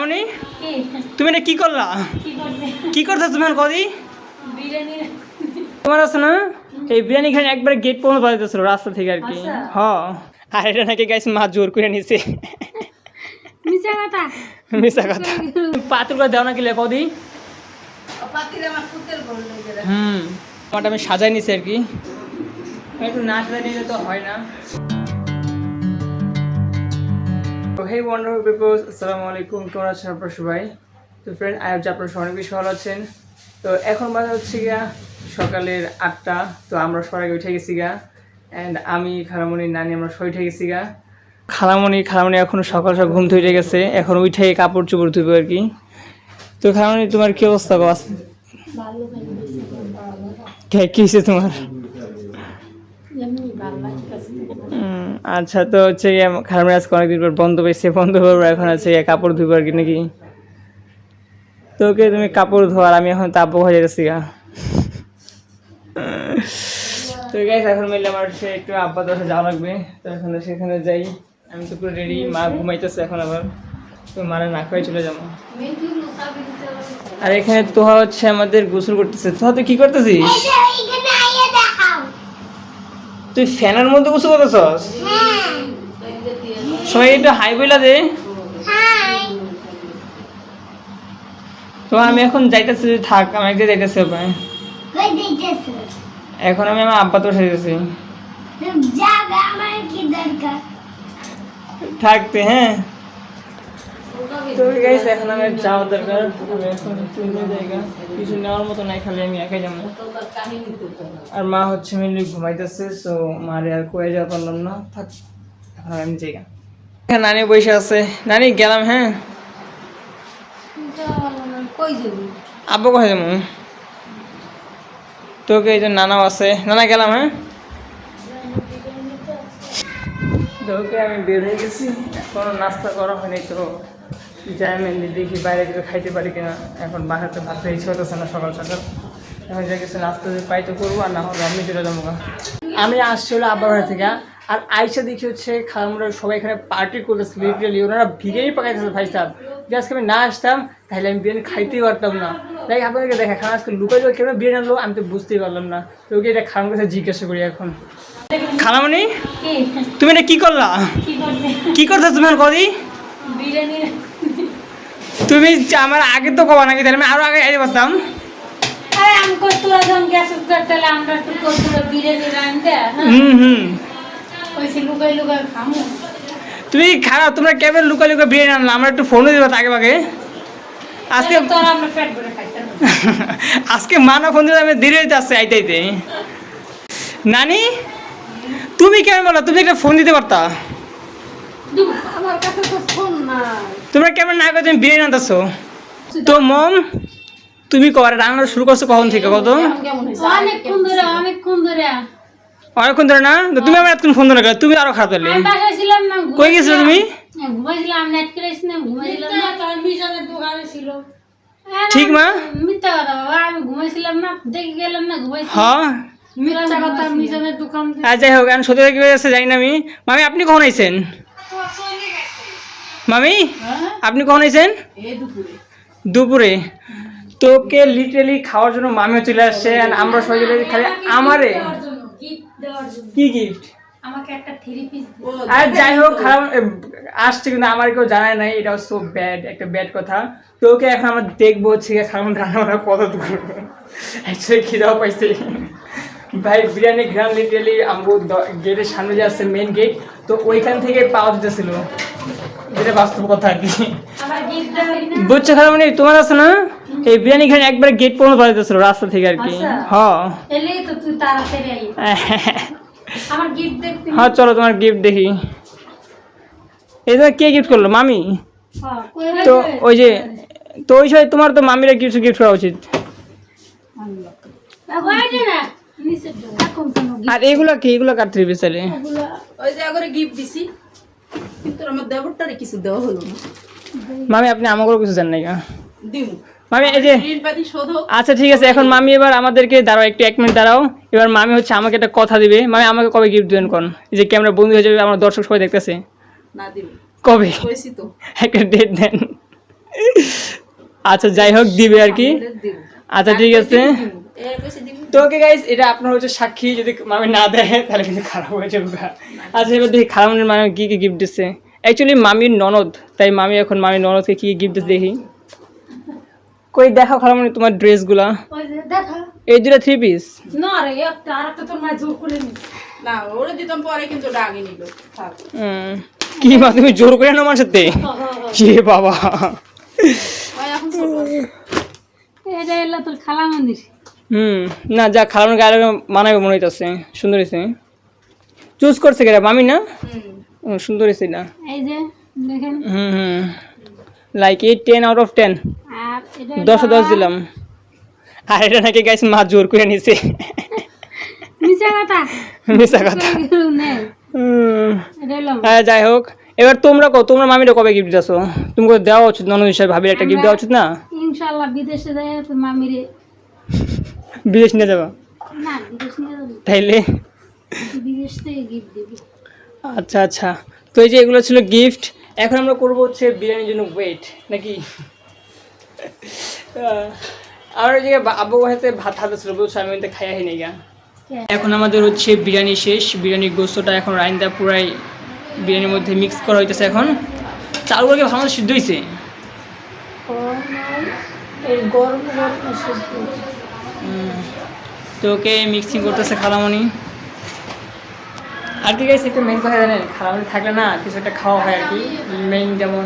খালামণি তুমি এটা কি করলা? কি করছো তুমি? কদি তোমার আছে না এই বিরিয়ানি খান একবারে গেট পর্যন্ত বাজাইতেছিল রাস্তা থেকে আর কি। হ্যাঁ, আর এটা নাকি গাইস মা জোর করে নিছে। মিশা কথা। পাতুল করে দাও না কি কদি? আমারটা আমি সাজাই নিছি আর কি, একটু না সাজাই নিলে তো হয় না। হেই ওয়ান্ডারফুল পিপলস, আসসালামু আলাইকুম, কেমন আছেন আপনারা সবাই? তো ফ্রেন্ড, আই হোপ যে আপনারা সবাই বেশি ভালো আছেন। তো এখন বাজে হচ্ছে গিয়া সকালের 8টা। তো আমরা সবাই উঠে গেছি গা, অ্যান্ড আমি খালামণি নানি আমরা সবাই উঠে গেছি গা। খালামণি এখন সকাল সকাল ঘুম থেকে গেছে, এখন উঠে কাপড় চোপড় ধুবে আর কি। তো খালামণি তোমার কি অবস্থা? কি হয়েছে তোমার? আচ্ছা, তো হচ্ছে খালামণি আজকে অনেকদিন পর বন্ধ পেয়েছে, বন্ধ করবো এখন আছে কাপড় ধুবো আর কি নাকি। তো ওকে তুমি কাপড় ধোয়ার, আমি এখন তাপ হয়ে গেছি গা। তো গাইস এখন মিললে আমার সে একটু আব্বা দশে যাওয়া লাগবে, তো এখন সেখানে যাই। আমি তো পুরো রেডি, মা ঘুমাইতেছে এখন আবার, তো মারা না খাই চলে যাবো। আর এখানে তোহা হচ্ছে আমাদের গোসল করতেছে। তোহা তুই কি করতেছিস? তুই ফ্যানের মধ্যে গোসল করতেছস? সবাই একটু হাই বইলা দে। তো আমি এখন যাইতেছি, থাক আমি একদিন যাইতেছি। এখন আমি আমার আব্বা তো সেজেছি থাকতে। হ্যাঁ, তো গাইস এখন আমার যাওয়ার দরকার। আমি এখন জায়গা কিছু নেওয়ার মতো নাই, খালি আমি একাই যাবো। আর মা হচ্ছে মেনলি ঘুমাইতেছে, সো মারে আর কয়ে যাওয়া পারলাম না, থাক এখন আমি জায়গা। হ্যাঁ, নানি বসে আছে। নানি গেলাম। হ্যাঁ, আব্বু কোথায় যাবো? তোকে এই যে নানাও আছে, নানা গেলাম। হ্যাঁ, তোকে আমি বের হয়ে গেছি, এখনো নাস্তা করা হয়নি। তো যাই মেনলি দেখি বাইরে কিছু খাইতে পারি কিনা। এখন বাসাতে ভাত খেয়ে ইচ্ছে হতেছে না সকাল সকাল। এখন যা কিছু নাস্তা যদি পাই তো করবো, আর না হলে আমি চলে যাবো। আমি আসছি হলো আব্বার বাড়ি থেকে, আর আইসা দেখি হচ্ছে খালামরা সবাই এখানে পার্টি করতেছে। লিটারালি ওনারা বিরিয়ানি পাকাইতেছে। ভাই সাহেব, যদি আজকে আমি না আসতাম তাহলে আমি বিরিয়ানি খাইতেই পারতাম না। তাই আপনাদেরকে দেখা খান আজকে লুকাই কেন বিরিয়ানি আনলো আমি তো বুঝতেই পারলাম না। তো ওকে এটা খালাম কাছে জিজ্ঞাসা করি এখন। খালামণি তুমি এটা কি করলা? কি করছো তুমি? কদি তুমি আমার আগে তো কবা নাকি, তাহলে আমি আরো আগে আইতে পারতাম। তুমি খারাপ, তোমরা কেমন লুকা লুকা বিরিয়ানি আনলা? আমরা একটু ফোন দিবা আগে ভাগে। আজকে আজকে মানা ফোন দিলে আমি ধীরে আসছে আইতে। নানি তুমি কেমন বলো? তুমি একটা ফোন দিতে পারতা। তোমরা কেমন না করে তুমি বিরিয়ানি আনতেছো? তো মম তুমি কবে রান্না শুরু করছো? কখন থেকে? কত অনেকক্ষণ ধরে না? তো তুমি আমার এতক্ষণ ফোন ধরে গেলে, তুমি আরো খারাপ লাগলে। কই গেছো তুমি? ঠিক মা, হ্যাঁ যাই হোক, আমি সত্যি কি হয়েছে জানি না আমি। মামি আপনি কখন আইছেন? মামি আপনি কখন আইছেন? দুপুরে। তোকে লিটারালি খাওয়ার জন্য মামিও চলে আসছে, আর আমরা সবাই খালি আমারে কি গিফট আর যাই হোক খারাপ আসছে, কিন্তু আমার কেউ জানায় নাই। এটা সো ব্যাড, একটা ব্যাড কথা। তো ওকে এখন আমরা দেখবো হচ্ছে খারাপ রান্না বান্না কত দূর। অ্যাকচুয়ালি খিদাও পাইছে ভাই। বিরিয়ানি গ্রাম লিটারালি আমগো গেটের সামনে যে আসছে মেন গেট, তো ওইখান থেকে পাওয়া যেতেছিল, যেটা বাস্তব কথা আর কি। বুঝছো খারাপ মানে তোমার আছে না এই বিরিয়ানি খান একবারে গেট পর্যন্ত পাওয়া যেতেছিল রাস্তা থেকে আর কি। হ্যাঁ চলো তোমার গিফট দেখি। এটা কে গিফট করলো? মামি। তো ওই যে তো ওই সময় তোমার তো মামিরা গিফট করা উচিত। আর এগুলো কি? এগুলো কার থ্রি পিস? ওই যে আগরে গিফট দিছি, কিন্তু আমার দেবরটারে কিছু দেওয়া হলো না। মামি আপনি আমাকেও কিছু জানেন না? দিমু মামি এই যে আচ্ছা ঠিক আছে, এখন মামি এবার আমাদেরকে দাঁড়াও, একটু 1 মিনিট দাঁড়াও। এবার মামি হচ্ছে আমাকে একটা কথা দিবে। মামি আমাকে কবে গিফট দেবেন কোন? এই যে ক্যামেরা বন্ধ হয়ে যাবে, আমার দর্শক সবাই দেখতেছে। না দিব কবে? কইছি তো, একটা ডেট দেন। আচ্ছা যাই হোক দিবে আর কি। আচ্ছা ঠিক আছে। এর বেশি দিব তো ওকে গাইস, এটা আপনার হচ্ছে সাক্ষী, যদি মামি না দেয় তাহলে কিন্তু খারাপ হয়ে যাবে। আচ্ছা এবার দেখি খালামণির মামি কী কী গিফট দিচ্ছে। অ্যাকচুয়ালি মামির ননদ, তাই মামি এখন মামির ননদকে কী গিফট দিচ্ছে দেখি। কই দেখাও খালামণি তোমার ড্রেসগুলা। ওই যে দেখা এই দুটা 3 পিস। না রে একটা আর একটা তোর মা জোর করে নি না ওরে দিতাম পরে কিন্তু ডাগে নিল থাক কি মা তুমি জোর করে আনো আমার সাথে? এ বাবা। ভাই এখন ছোট আছে এটা এলা তোর খালা মন্দির না যা খালামণির গায়ে মানাবে মনে হইতেছে, সুন্দর হয়েছে। চুজ করছে কেরা মামি না? সুন্দর হয়েছে না? এই যে দেখেন লাইক 10 আউট অফ 10। আর এটা 10 10 দিলাম। আর এটা নাকি গাইস মা জোর করে নিছে। মিছা কথা মিছা কথা। নে এটা এলো হ্যাঁ যাই হোক, এবার তোমরা তোমরা মামিরা কবে গিফট দিছো? তোমাকে দেওয়া উচিত, ননদ হিসাবে ভাবির একটা গিফট দেওয়া উচিত না? ইনশাআল্লাহ বিদেশে যায় তো মামিরে বিদেশ নিয়ে যাবা? না বিদেশ নিয়ে যাবো তাইলে বিদেশ থেকে গিফট দিবি আচ্ছা আচ্ছা। তো এই যে এগুলো ছিল গিফট। এখন আমরা করবো হচ্ছে বিরিয়ানির জন্য ওয়েট নাকি। আমার ওই জায়গায় আব্বু হাতে ভাত হাতে ছিল, বুঝছো, আমি ওইটা খাইয়া হয়নি গা। এখন আমাদের হচ্ছে বিরিয়ানি শেষ। বিরিয়ানির গোস্তটা এখন রাইন্দা পুরাই বিরিয়ানির মধ্যে মিক্স করা হইতেছে। এখন চালগুলোকে ভালো মতো সিদ্ধ হয়েছে। এই গরম গরম সবজি তো ওকে মিক্সিং করতেছে খালামণি। আর কি গাইস একটু মেন কথা জানেন, খালামণি থাকলে না কিছু একটা খাওয়া হয় আর কি। মেইন যেমন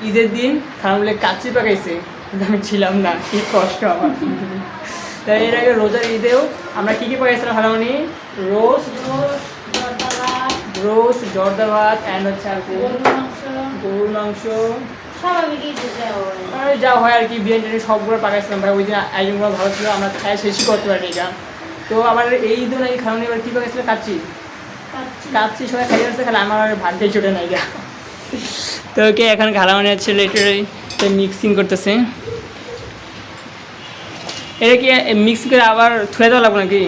ঈদের দিন খালামণি কাচ্চি পাকাইছে, কিন্তু আমি ছিলাম না, কি কষ্ট আমার। তাই এর আগে রোজার ঈদেও আমরা কী কী পাকাইছিলাম খালামণি? রোস্ট, জর্দা ভাত অ্যান্ড হচ্ছে আর কি গরুর মাংস, যা হয় আর কি। বিরিয়ানি সবগুলো পাকাইছিলাম ভাই। ওই দিন আইটেমগুলো ভালো ছিল, আমরা খাই শেষই করতে পারি না। তো আবার এই ঈদও নাকি খালামণি এবার কী পাকাইছিল? কাচ্চি। কাচ্চি সবাই খাই আসছে, খালি আমার ভাগ্যে চটে নাই গা। তো ওকে এখন খালামণি হচ্ছে লেটারে মিক্সিং করতেছে। এটা কি মিক্স করে আবার ছুঁয়ে দেওয়া লাগবে নাকি?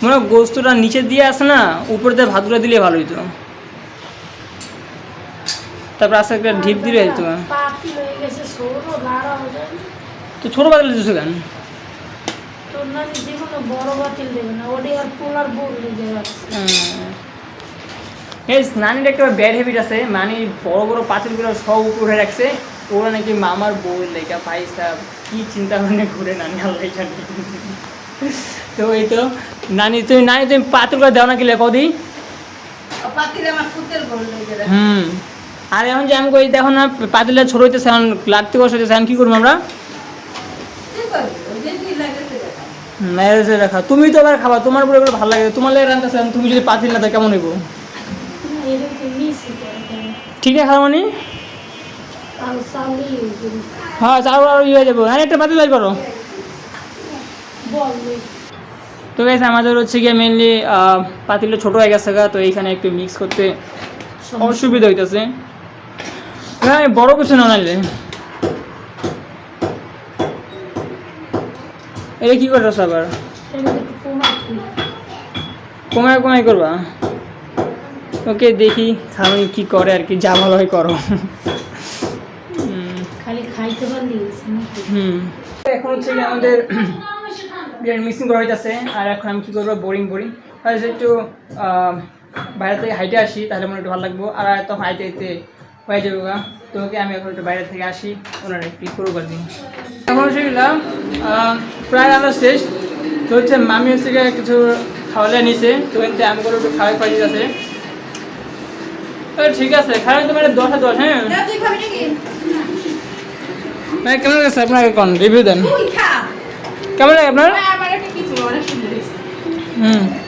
মনে হয় গোস্তটা নিচে দিয়ে আসে না, উপর দিয়ে ভাতগুলো দিলে ভালো হইতো। তারপর আস্তে একটা ঢিপ দিলে হইতো। পাতি হয়ে গেছে ছোট লাড়া হয়ে যায় তো ছোটো পাতিল দিচ্ছ কেন? তোর না জীবনে বড় বাতিল দেবে না, ওটি আর পোলার বোর লেগে যাচ্ছে এই নানির একটা ব্যাড হ্যাবিট আছে, মানে বড় বড় পাতিলগুলো সব উপরে রাখছে। ওরা নাকি মামার বউ লেখা পয়সা কি চিন্তা ভাবনা ঘুরে নানি আল্লাহ জানে। তো এই তো নানি তুমি পাতিলগুলো দাও না কি লেখো দি। পাতিলে আমার ফুতের বল লেগে যায় আর এখন যে আমি কই দেখো না পাতিলটা ছোট হইতেছে, এখন লাগতে বসে হইতেছে, এখন কী করবো আমরা? কি করব ওই যে কি লাগেছে দেখা ম্যারেজে রাখা। তুমি তো আবার খাবা, তোমার উপরে এগুলো ভালো লাগে, তোমার লাগে রান্তাছে। তুমি যদি পাতিল না থাকে কেমন হইব? এরকম মিশি ঠিক আছে খালামণি? আর সাউলি হ্যাঁ চাল আর ইয়ে হয়ে যাবো। হ্যাঁ একটা পাতিল লাইট করো। বল তো গেছে আমাদের হচ্ছে গিয়ে মেনলি পাতিলটা ছোটো হয়ে গেছে গা, তো এইখানে একটু মিক্স করতে অসুবিধা হইতেছে। হ্যাঁ বড় কিছু না নাইলে। এটা কী করতেছ আবার? কমায় কমায় করবা? ওকে দেখি খালামণি কী করে আর কি, যা ভালো হয় করো। খালি খাইতে পারলি এখন হচ্ছে কি আমাদের বিরিয়ানি মিক্সিং করা হইতেছে। আর এখন আমি কী করবো, বোরিং তাহলে একটু বাইরে থেকে হাইটে আসি, তাহলে মনে একটু ভালো লাগবো। আর এত হাইটে হাইতে হয়ে যাবো গা। তো ওকে আমি এখন একটু বাইরে থেকে আসি, ওনারা একটু শুরু করে দিই। এখন হচ্ছে গেলাম প্রায় আমরা শেষ। তো হচ্ছে মামি হচ্ছে গিয়ে কিছু খাওয়ালে নিচে, তো এতে আমি করে একটু খাওয়াই খাওয়াই আছে। ঠিক আছে খাওয়াই তো মানে 10 10। হ্যাঁ তুই খাবি নাকি মানে কেমন লাগছে আপনার? এখন রিভিউ দেন, তুই খা কেমন লাগে আপনার? আমার একটা কিছু অনেক সুন্দর হয়েছে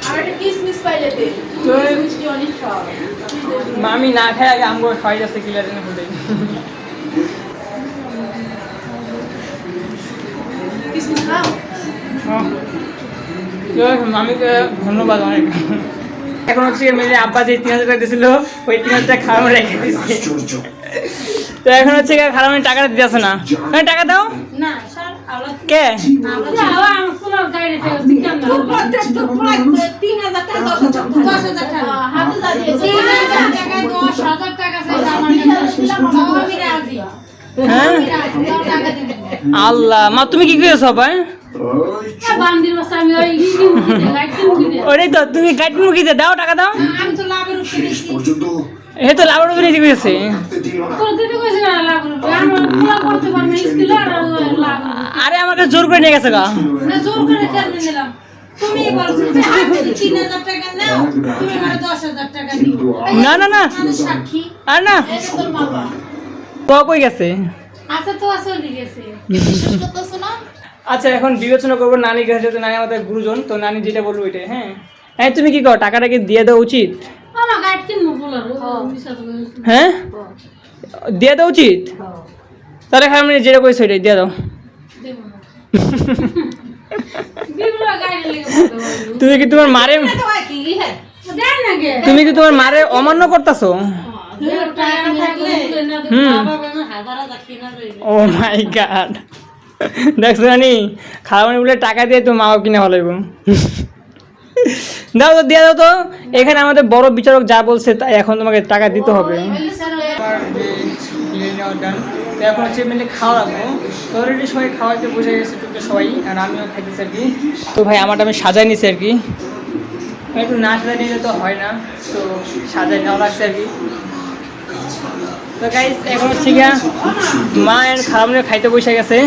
আমার একটা কিসমিস পাইলে দে তো মিষ্টি অনেক খাওয়া মামি না খায় আগে আমগো খাওয়াই যাচ্ছে কিলা দিনে ফুটে। কিসমিস খাও মামিকে ধন্যবাদ অনেক। এখন হচ্ছে মেয়ে আব্বা যে 3000 টাকা দিয়েছিল, ওই 3000 টাকা খাওয়া রেখে দিচ্ছে। তো এখন হচ্ছে খালামণি টাকাটা দিতেছে না। টাকা দাও না কে হ্যাঁ আল্লাহ মা তুমি কি করেছো ভাই ওটাই তো তুমি গাইড মুখি দাও টাকা দাও এই তো লাভের উপরে নিতে গেছে আরে আমাকে জোর করে নিয়ে গেছে গা না না না আর না কই গেছে আচ্ছা এখন বিবেচনা করবো নানি কাছে যেহেতু নানি আমাদের গুরুজন তো নানি যেটা বলবো ওইটাই হ্যাঁ হ্যাঁ তুমি কি করো টাকাটাকে দিয়ে দেওয়া উচিত হ্যাঁ দিয়ে দেওয়া উচিত তাহলে আমি যেটা করেছি ওইটাই দিয়ে দাও তুমি কি তোমার মারে তুমি কি তোমার মারে অমান্য করতেছো ও মাই গড দেখছো নানি খাওয়ানি বলে টাকা দিয়ে তো মা কিনে ভালো দাও তো দিয়ে দাও তো এখানে আমাদের বড় বিচারক যা বলছে তাই এখন তোমাকে টাকা দিতে হবে এখন হচ্ছে মেনলি খাওয়া রাখবো তো অলরেডি সবাই খাওয়াতে বসে গেছে টুকটা সবাই আর আমিও খাইতেছি আর কি তো ভাই আমারটা আমি সাজাই নিছি আর কি একটু না সাজাই নিলে তো হয় না তো সাজাই নেওয়া লাগছে আর কি তো গাইস এখন হচ্ছে গিয়া মা আর খারাপ নিয়ে খাইতে বসে গেছে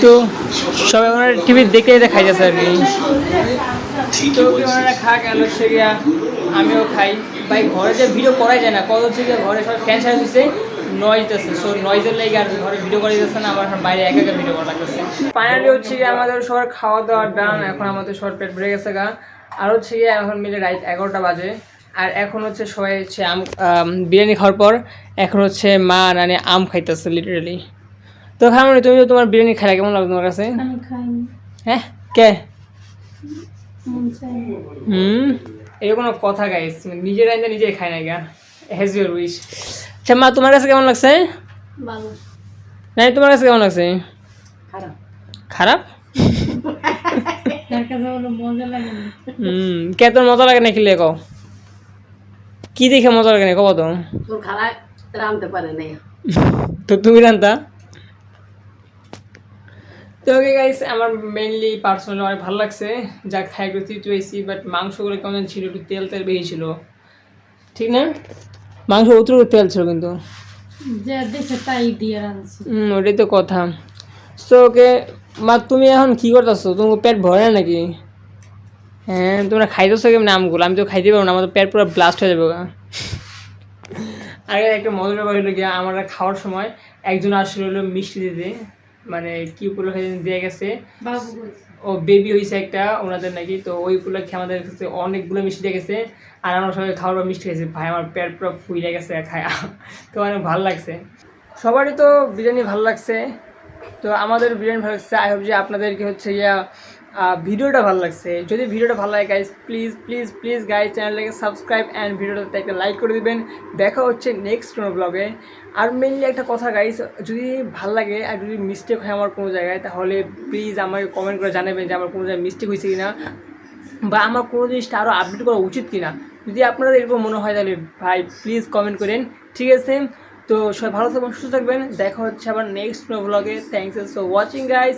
তো সবাই ওনারা টিভি দেখতে দেখতে খাইতেছে আর কি তো ওনারা খা গেল হচ্ছে গিয়া আমিও খাই ভাই ঘরে যে ভিডিও করাই যায় না কত হচ্ছে গিয়া ঘরে সবাই ফ্যান সাইজ হচ্ছে নয়েজ আছে সো নয়েজের লেগে আর ঘরে ভিডিও করা যাচ্ছে না আবার বাইরে একা একা ভিডিও করা লাগতেছে ফাইনালি হচ্ছে গিয়ে আমাদের সবার খাওয়া দাওয়া ডান এখন আমাদের সবার পেট ভরে গেছে গা আর হচ্ছে গিয়ে এখন মিলে রাত 11টা বাজে আর এখন হচ্ছে সবাই হচ্ছে বিরিয়ানি খাওয়ার পর এখন হচ্ছে মা নানি আম খাইতেছে লিটারেলি তো খামনি তুমি তো তোমার বিরিয়ানি খাইলা কেমন লাগবে তোমার কাছে হ্যাঁ কে এর কোনো কথা গাইস নিজের রাইন্দা নিজেই খাই না গা হ্যাজ ইউর উইশ আচ্ছা মা তোমার কাছে কেমন লাগছে নাই তোমার কাছে কেমন লাগছে খারাপ কে তোর মজা লাগে না খেলে কও কি দেখে মজা লাগে না কব তো তোর খালা রাঁধতে পারে না তো তুমি রান্তা তো ওকে গাইস আমার মেইনলি পার্সোনালি অনেক ভালো লাগছে যা খাই করতে চুয়েছি বাট মাংসগুলো কেমন ছিল একটু তেল তেল বেশি ছিল ঠিক না মাংস অতিরিক্ত তেল ছিল কিন্তু ওটাই তো কথা সো ওকে মা তুমি এখন কি করতেছো তোমার পেট ভরে না নাকি হ্যাঁ তোমরা খাইতেছো কেমন আমগুলো আমি তো খাইতে পারবো না আমার তো পেট পুরো ব্লাস্ট হয়ে যাবে আগে একটা মজার ব্যাপার হলো গিয়া আমরা খাওয়ার সময় একজন আসলে হলো মিষ্টি দিতে মানে কি উপলক্ষে দিয়ে গেছে ও বেবি হয়েছে একটা ওনাদের নাকি তো ওই উপলক্ষে আমাদের কাছে অনেকগুলো মিষ্টি দিয়ে গেছে আর আমরা সবাই খাওয়ার মিষ্টি খেয়েছি ভাই আমার পেট পুরো ফুইলে গেছে খায় তো অনেক ভালো লাগছে সবারই তো বিরিয়ানি ভালো লাগছে তো আমাদের বিরিয়ানি ভালো লাগছে আই হোপ যে আপনাদেরকে হচ্ছে ইয়া ভিডিওটা ভালো লাগছে যদি ভিডিওটা ভালো লাগে guys please please please guys চ্যানেলটাকে সাবস্ক্রাইব অ্যান্ড ভিডিওটাতে একটা লাইক করে দিবেন দেখা হচ্ছে নেক্সট কোনো ব্লগে আর মেনলি একটা কথা গাইজ যদি ভালো লাগে আর যদি মিস্টেক হয় আমার কোনো জায়গায় তাহলে প্লিজ আমাকে কমেন্ট করে জানাবেন যে আমার কোনো জায়গায় মিস্টেক হয়েছে কি না বা আমার কোনো জিনিসটা আরও আপডেট করা উচিত কি না যদি আপনাদের এরকম মনে হয় তাহলে ভাই প্লিজ কমেন্ট করেন ঠিক আছে তো সবাই ভালো থাকবেন সুস্থ থাকবেন দেখা হচ্ছে আবার নেক্সট কোনো ব্লগে থ্যাংকস ফর ওয়াচিং গাইজ